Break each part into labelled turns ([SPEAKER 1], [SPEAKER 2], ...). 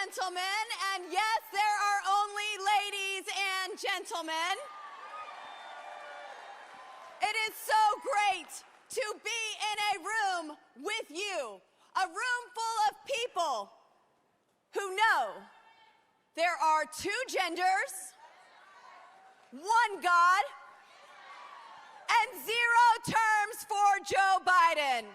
[SPEAKER 1] gentlemen, and yes, there are only ladies and gentlemen. It is so great to be in a room with you, a room full of people who know there are two genders, one God, and zero terms for Joe Biden.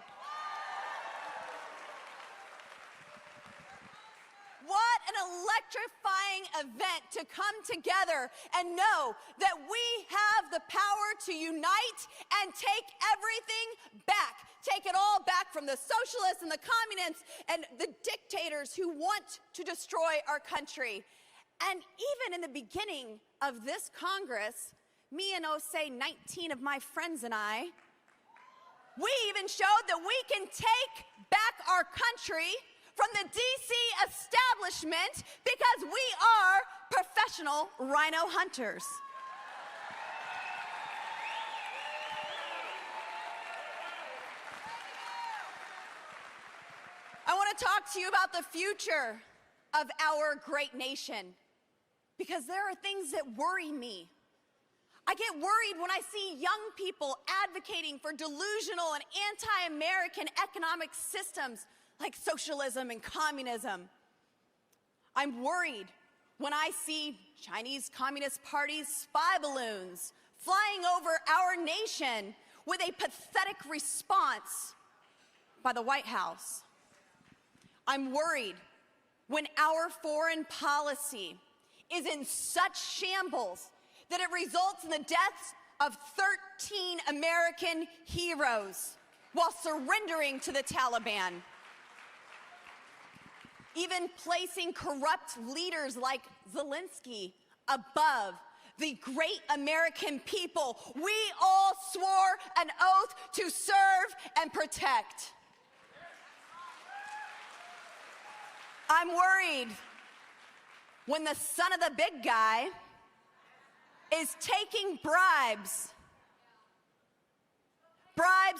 [SPEAKER 1] What an electrifying event to come together and know that we have the power to unite and take everything back. Take it all back from the socialists and the communists and the dictators who want to destroy our country. And even in the beginning of this Congress, me and 19 of my friends and I, we even showed that we can take back our country from the DC establishment because we are professional rhino hunters. I want to talk to you about the future of our great nation because there are things that worry me. I get worried when I see young people advocating for delusional and anti-American economic systems like socialism and communism. I'm worried when I see Chinese Communist Party's spy balloons flying over our nation with a pathetic response by the White House. I'm worried when our foreign policy is in such shambles that it results in the deaths of 13 American heroes while surrendering to the Taliban. Even placing corrupt leaders like Zelensky above the great American people we all swore an oath to serve and protect. I'm worried when the son of the big guy is taking bribes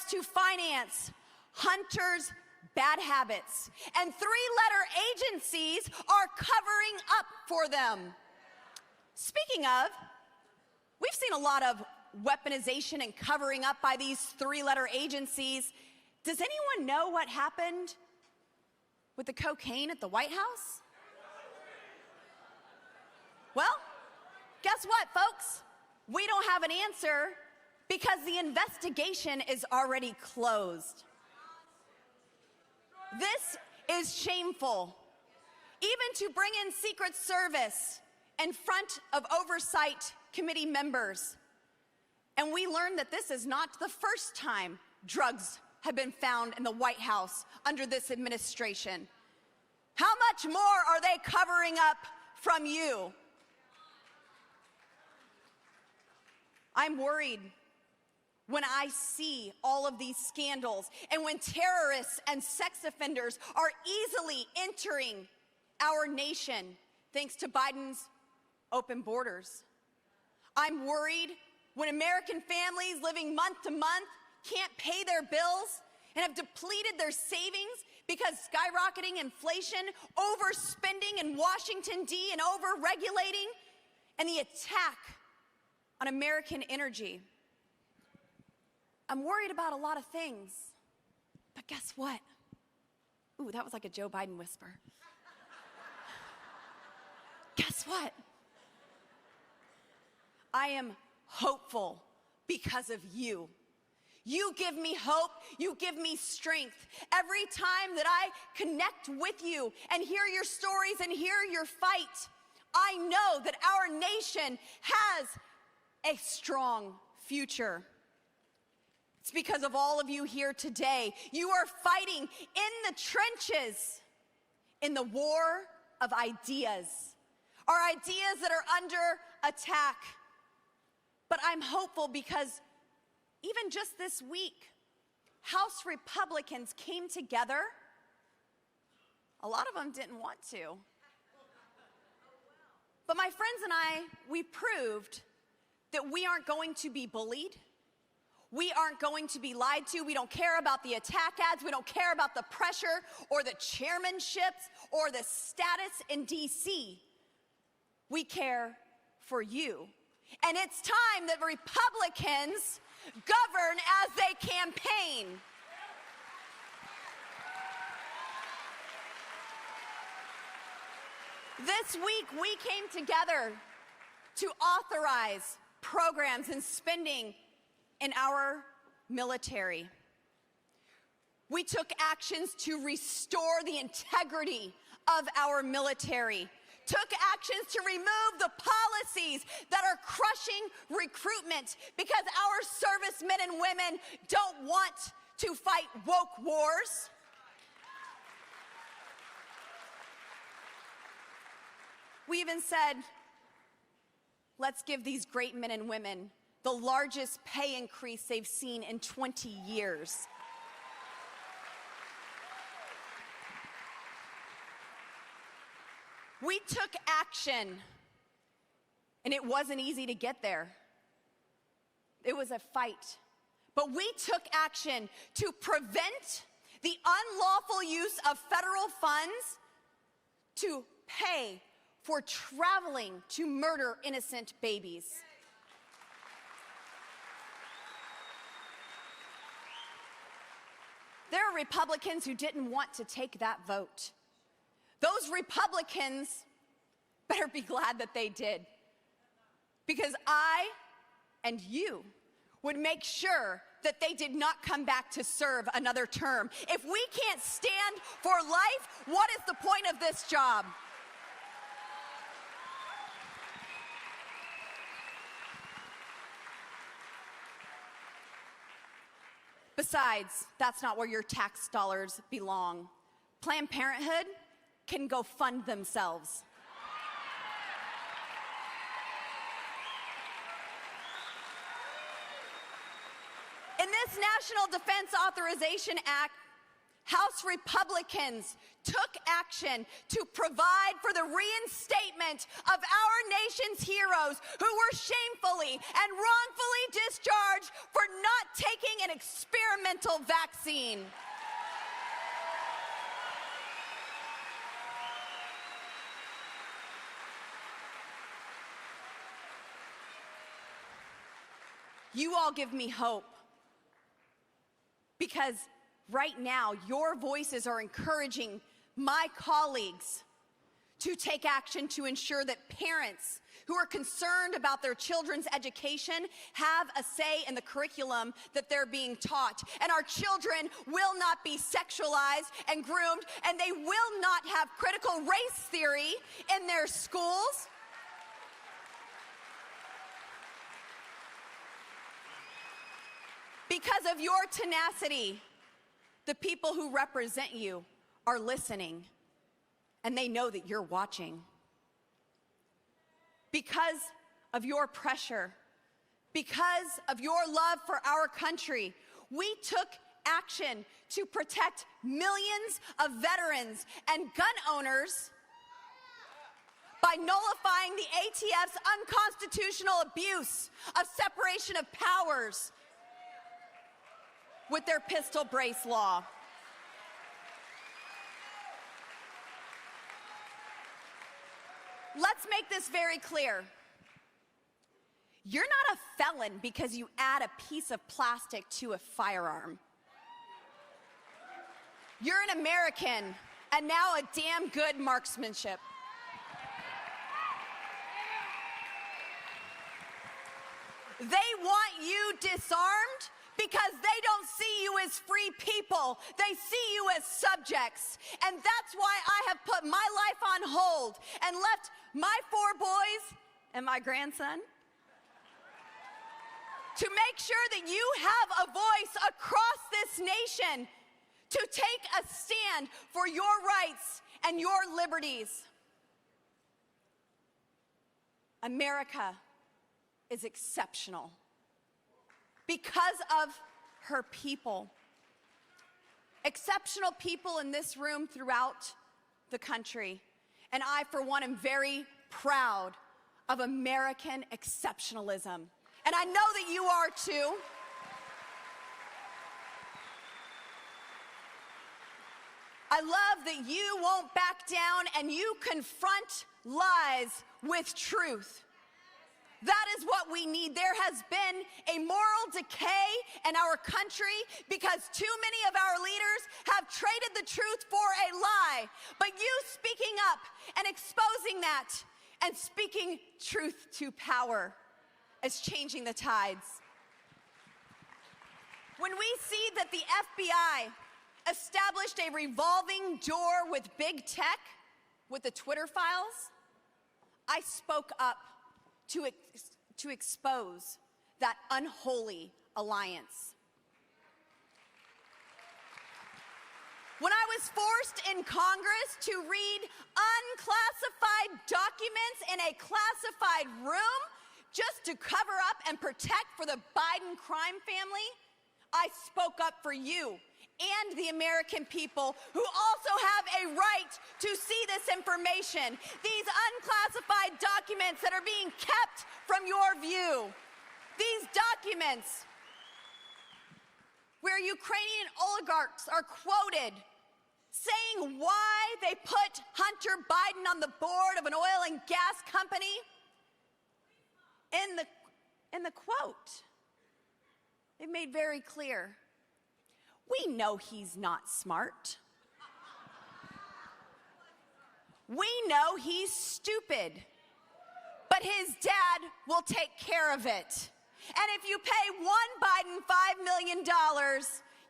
[SPEAKER 1] to finance hunters' bad habits, and three-letter agencies are covering up for them. Speaking of, we've seen a lot of weaponization and covering up by these three-letter agencies. Does anyone know what happened with the cocaine at the White House? Well, guess what, folks? We don't have an answer because the investigation is already closed. This is shameful. Even to bring in Secret Service in front of Oversight Committee members. And we learned that this is not the first time drugs have been found in the White House under this administration. How much more are they covering up from you? I'm worried when I see all of these scandals and when terrorists and sex offenders are easily entering our nation thanks to Biden's open borders. I'm worried when American families living month to month can't pay their bills and have depleted their savings because skyrocketing inflation, overspending in Washington, D.C., and over-regulating, and the attack on American energy. I'm worried about a lot of things, but guess what? Ooh, that was like a Joe Biden whisper. Guess what? I am hopeful because of you. You give me hope, you give me strength. Every time that I connect with you and hear your stories and hear your fight, I know that our nation has a strong future. It's because of all of you here today. You are fighting in the trenches in the war of ideas. Our ideas that are under attack. But I'm hopeful because even just this week, House Republicans came together. A lot of them didn't want to. But my friends and I, we proved that we aren't going to be bullied. We aren't going to be lied to. We don't care about the attack ads. We don't care about the pressure or the chairmanships or the status in DC. We care for you. And it's time that Republicans govern as they campaign. This week, we came together to authorize programs and spending in our military. We took actions to restore the integrity of our military, took actions to remove the policies that are crushing recruitment because our servicemen and women don't want to fight woke wars. We even said, let's give these great men and women the largest pay increase they've seen in 20 years. We took action, and it wasn't easy to get there. It was a fight. But we took action to prevent the unlawful use of federal funds to pay for traveling to murder innocent babies. There are Republicans who didn't want to take that vote. Those Republicans better be glad that they did, because I and you would make sure that they did not come back to serve another term. If we can't stand for life, what is the point of this job? Besides, that's not where your tax dollars belong. Planned Parenthood can go fund themselves. In this National Defense Authorization Act, House Republicans took action to provide for the reinstatement of our nation's heroes who were shamefully and wrongfully discharged for not taking an experimental vaccine. You all give me hope, because right now your voices are encouraging my colleagues to take action to ensure that parents who are concerned about their children's education have a say in the curriculum that they're being taught. And our children will not be sexualized and groomed, and they will not have critical race theory in their schools. Because of your tenacity, the people who represent you are listening, and they know that you're watching. Because of your pressure, because of your love for our country, we took action to protect millions of veterans and gun owners by nullifying the ATF's unconstitutional abuse of separation of powers with their pistol brace law. Let's make this very clear. You're not a felon because you add a piece of plastic to a firearm. You're an American, and now a damn good marksmanship. They want you disarmed because they don't see you as free people. They see you as subjects. And that's why I have put my life on hold and left my 4 boys and my grandson to make sure that you have a voice across this nation to take a stand for your rights and your liberties. America is exceptional because of her people. Exceptional people in this room throughout the country. And I, for one, am very proud of American exceptionalism. And I know that you are too. I love that you won't back down and you confront lies with truth. That is what we need. There has been a moral decay in our country because too many of our leaders have traded the truth for a lie. But you speaking up and exposing that and speaking truth to power is changing the tides. When we see that the FBI established a revolving door with big tech, with the Twitter files, I spoke up to expose that unholy alliance. When I was forced in Congress to read unclassified documents in a classified room just to cover up and protect for the Biden crime family, I spoke up for you and the American people who also have a right to see this information. These unclassified documents that are being kept from your view. These documents where Ukrainian oligarchs are quoted saying why they put Hunter Biden on the board of an oil and gas company. In the quote, it made very clear, we know he's not smart. We know he's stupid, but his dad will take care of it. And if you pay one Biden $5 million,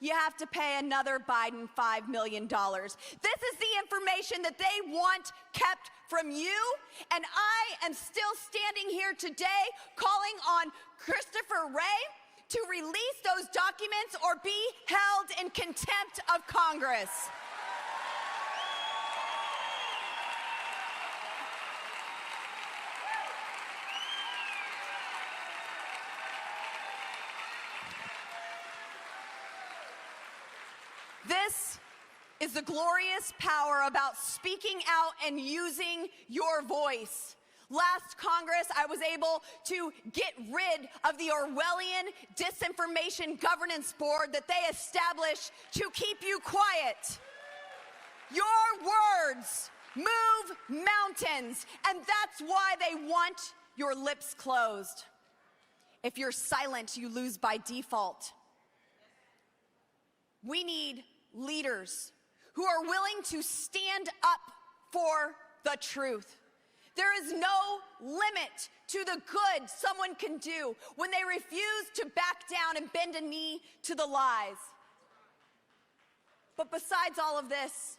[SPEAKER 1] you have to pay another Biden $5 million. This is the information that they want kept from you, and I am still standing here today calling on Christopher Wray to release those documents or be held in contempt of Congress. This is the glorious power about speaking out and using your voice. Last Congress, I was able to get rid of the Orwellian Disinformation Governance Board that they established to keep you quiet. Your words move mountains, and that's why they want your lips closed. If you're silent, you lose by default. We need leaders who are willing to stand up for the truth. There is no limit to the good someone can do when they refuse to back down and bend a knee to the lies. But besides all of this,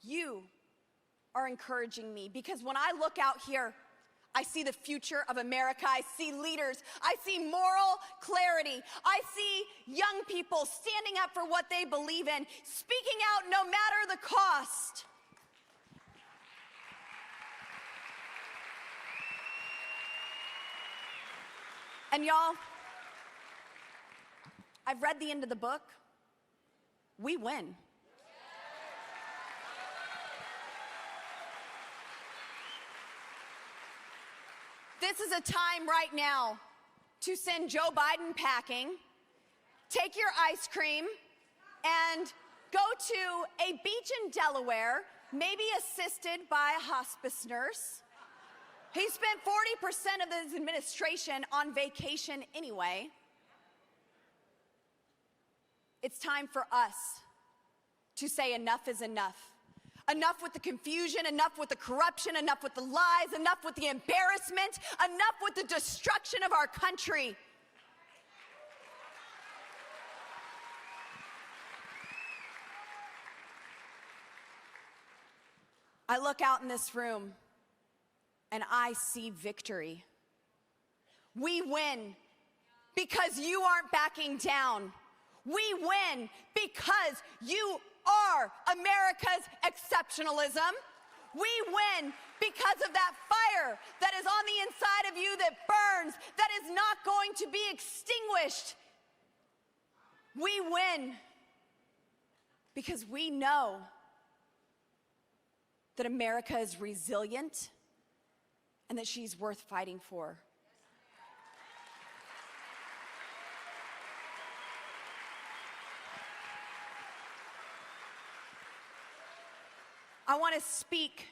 [SPEAKER 1] you are encouraging me, because when I look out here, I see the future of America. I see leaders. I see moral clarity. I see young people standing up for what they believe in, speaking out no matter the cost. And y'all, I've read the end of the book. We win. This is a time right now to send Joe Biden packing, take your ice cream, and go to a beach in Delaware, maybe assisted by a hospice nurse. He spent 40% of his administration on vacation anyway. It's time for us to say enough is enough. Enough with the confusion, enough with the corruption, enough with the lies, enough with the embarrassment, enough with the destruction of our country. I look out in this room and I see victory. We win because you aren't backing down. We win because you are America's exceptionalism. We win because of that fire that is on the inside of you that burns, that is not going to be extinguished. We win because we know that America is resilient and that she's worth fighting for. I want to speak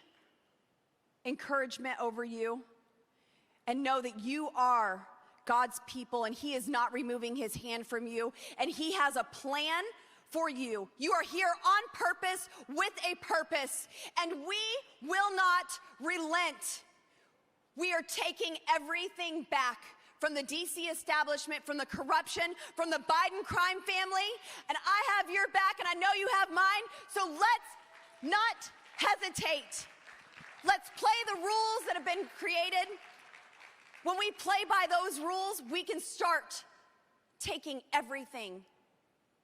[SPEAKER 1] encouragement over you and know that you are God's people and He is not removing His hand from you, and He has a plan for you. You are here on purpose with a purpose, and we will not relent. We are taking everything back from the DC establishment, from the corruption, from the Biden crime family, and I have your back and I know you have mine, so let's not hesitate. Let's play the rules that have been created. When we play by those rules, we can start taking everything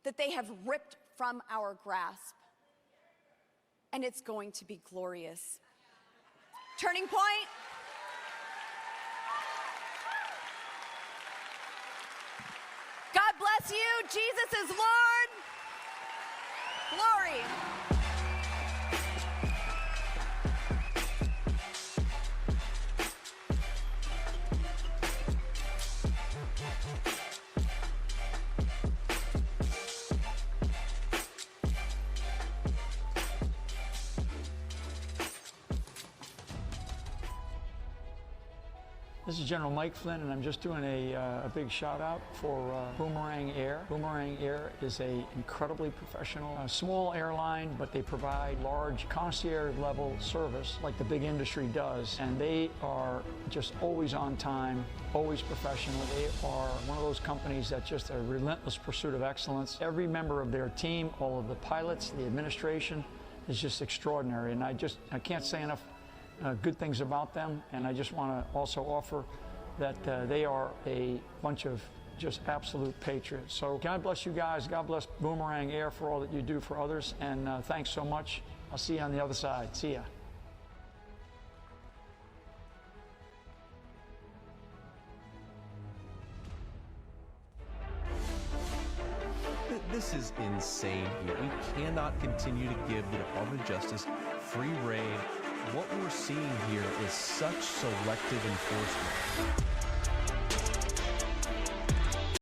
[SPEAKER 1] that they have ripped from our grasp. And it's going to be glorious. Turning point. God bless you. Jesus is Lord. Glory.
[SPEAKER 2] This is General Mike Flynn, and I'm just doing a big shout out for Boomerang Air. Boomerang Air is an incredibly professional, small airline, but they provide large concierge level service like the big industry does. And they are just always on time, always professional. They are one of those companies that just a relentless pursuit of excellence. Every member of their team, all of the pilots, the administration is just extraordinary. And I can't say enough good things about them, and I just want to also offer that they are a bunch of just absolute patriots. So God bless you guys. God bless Boomerang Air for all that you do for others, and thanks so much. I'll see you on the other side. See ya.
[SPEAKER 3] This is insane here. We cannot continue to give the Department of Justice free rein. What we're seeing here is such selective enforcement.